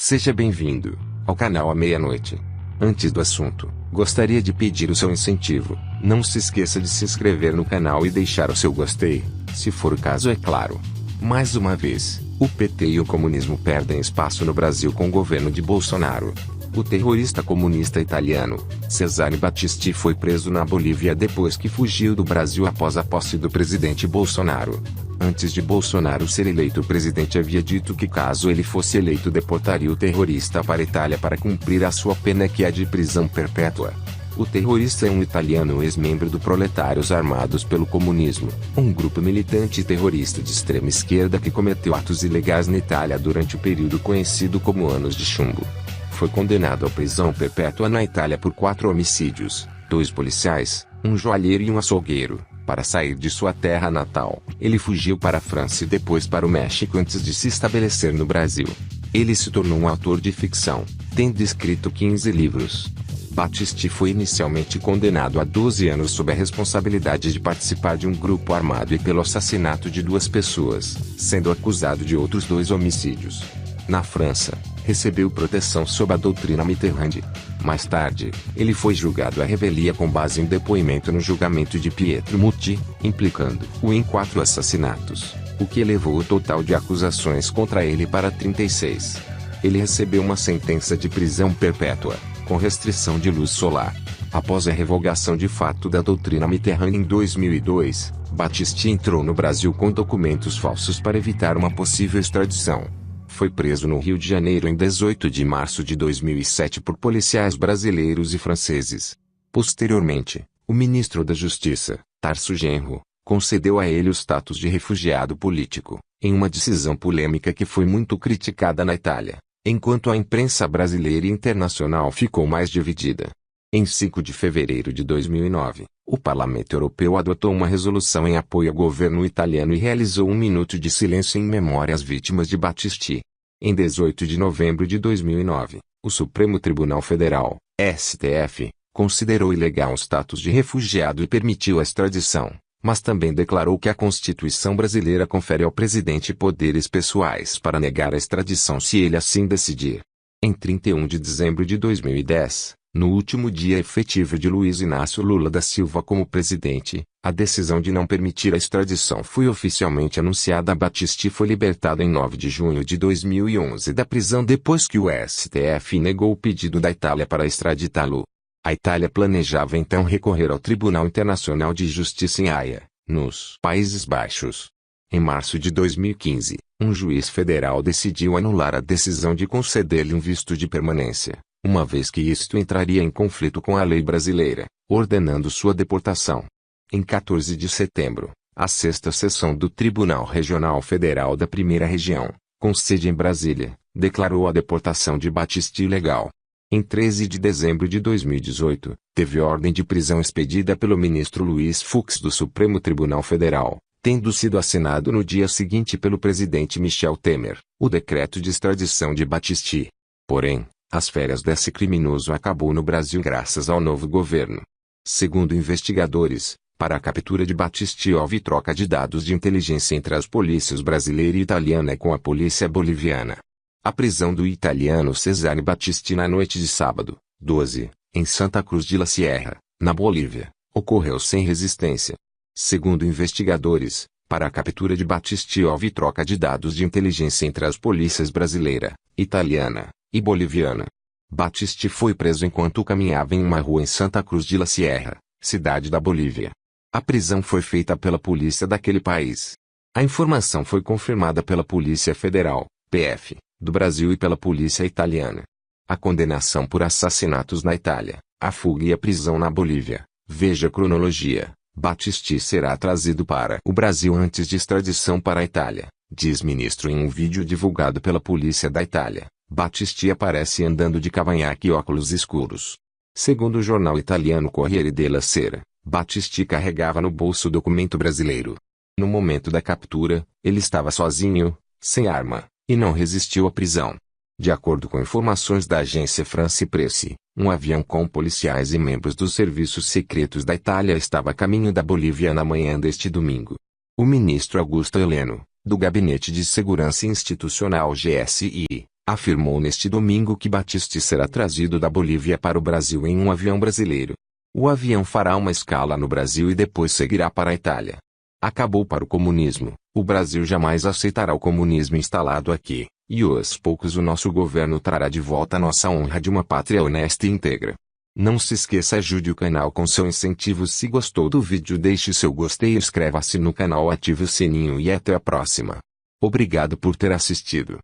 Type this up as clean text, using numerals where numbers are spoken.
Seja bem-vindo ao canal à meia-noite. Antes do assunto, gostaria de pedir o seu incentivo. Não se esqueça de se inscrever no canal e deixar o seu gostei, se for o caso, é claro. Mais uma vez, o PT e o comunismo perdem espaço no Brasil com o governo de Bolsonaro. O terrorista comunista italiano, Cesare Battisti, foi preso na Bolívia depois que fugiu do Brasil após a posse do presidente Bolsonaro. Antes de Bolsonaro ser eleito presidente, havia dito que caso ele fosse eleito deportaria o terrorista para a Itália para cumprir a sua pena, que é de prisão perpétua. O terrorista é um italiano ex-membro do Proletários Armados pelo Comunismo, um grupo militante terrorista de extrema esquerda que cometeu atos ilegais na Itália durante o período conhecido como Anos de Chumbo. Foi condenado à prisão perpétua na Itália por 4 homicídios, 2 policiais, um joalheiro e um açougueiro. Para sair de sua terra natal, ele fugiu para a França e depois para o México antes de se estabelecer no Brasil. Ele se tornou um autor de ficção, tendo escrito 15 livros. Battisti foi inicialmente condenado a 12 anos sob a responsabilidade de participar de um grupo armado e pelo assassinato de 2 pessoas, sendo acusado de outros 2 homicídios. Na França, recebeu proteção sob a doutrina Mitterrand. Mais tarde, ele foi julgado à revelia com base em depoimento no julgamento de Pietro Muti, implicando-o em 4 assassinatos, o que elevou o total de acusações contra ele para 36. Ele recebeu uma sentença de prisão perpétua, com restrição de luz solar. Após a revogação de fato da doutrina Mitterrand em 2002, Battisti entrou no Brasil com documentos falsos para evitar uma possível extradição. Foi preso no Rio de Janeiro em 18 de março de 2007 por policiais brasileiros e franceses. Posteriormente, o ministro da Justiça, Tarso Genro, concedeu a ele o status de refugiado político, em uma decisão polêmica que foi muito criticada na Itália, enquanto a imprensa brasileira e internacional ficou mais dividida. Em 5 de fevereiro de 2009, o Parlamento Europeu adotou uma resolução em apoio ao governo italiano e realizou um minuto de silêncio em memória às vítimas de Battisti. Em 18 de novembro de 2009, o Supremo Tribunal Federal, STF, considerou ilegal o status de refugiado e permitiu a extradição, mas também declarou que a Constituição brasileira confere ao presidente poderes pessoais para negar a extradição se ele assim decidir. Em 31 de dezembro de 2010, no último dia efetivo de Luiz Inácio Lula da Silva como presidente, a decisão de não permitir a extradição foi oficialmente anunciada. Battisti foi libertado em 9 de junho de 2011 da prisão depois que o STF negou o pedido da Itália para extraditá-lo. A Itália planejava então recorrer ao Tribunal Internacional de Justiça em Haia, nos Países Baixos. Em março de 2015, um juiz federal decidiu anular a decisão de conceder-lhe um visto de permanência, uma vez que isto entraria em conflito com a lei brasileira, ordenando sua deportação. Em 14 de setembro, a 6ª Seção do Tribunal Regional Federal da 1ª Região, com sede em Brasília, declarou a deportação de Battisti ilegal. Em 13 de dezembro de 2018, teve ordem de prisão expedida pelo ministro Luiz Fux do Supremo Tribunal Federal, tendo sido assinado no dia seguinte pelo presidente Michel Temer, o decreto de extradição de Battisti. Porém, as férias desse criminoso acabou no Brasil graças ao novo governo. Segundo investigadores, para a captura de Battisti houve troca de dados de inteligência entre as polícias brasileira e italiana com a polícia boliviana. A prisão do italiano Cesare Battisti na noite de sábado, 12, em Santa Cruz de la Sierra, na Bolívia, ocorreu sem resistência. Segundo investigadores, para a captura de Battisti houve troca de dados de inteligência entre as polícias brasileira, italiana e boliviana. Battisti foi preso enquanto caminhava em uma rua em Santa Cruz de la Sierra, cidade da Bolívia. A prisão foi feita pela polícia daquele país. A informação foi confirmada pela Polícia Federal, PF, do Brasil e pela polícia italiana. A condenação por assassinatos na Itália, a fuga e a prisão na Bolívia. Veja a cronologia. Battisti será trazido para o Brasil antes de extradição para a Itália, diz ministro em um vídeo divulgado pela polícia da Itália. Battisti aparece andando de cavanhaque e óculos escuros. Segundo o jornal italiano Corriere della Sera, Battisti carregava no bolso o documento brasileiro. No momento da captura, ele estava sozinho, sem arma, e não resistiu à prisão. De acordo com informações da agência France Presse, um avião com policiais e membros dos serviços secretos da Itália estava a caminho da Bolívia na manhã deste domingo. O ministro Augusto Heleno, do Gabinete de Segurança Institucional GSI, afirmou neste domingo que Battisti será trazido da Bolívia para o Brasil em um avião brasileiro. O avião fará uma escala no Brasil e depois seguirá para a Itália. Acabou para o comunismo, o Brasil jamais aceitará o comunismo instalado aqui, e aos poucos o nosso governo trará de volta a nossa honra de uma pátria honesta e íntegra. Não se esqueça, ajude o canal com seu incentivo. Se gostou do vídeo, deixe seu gostei, inscreva-se no canal, ative o sininho e até a próxima. Obrigado por ter assistido.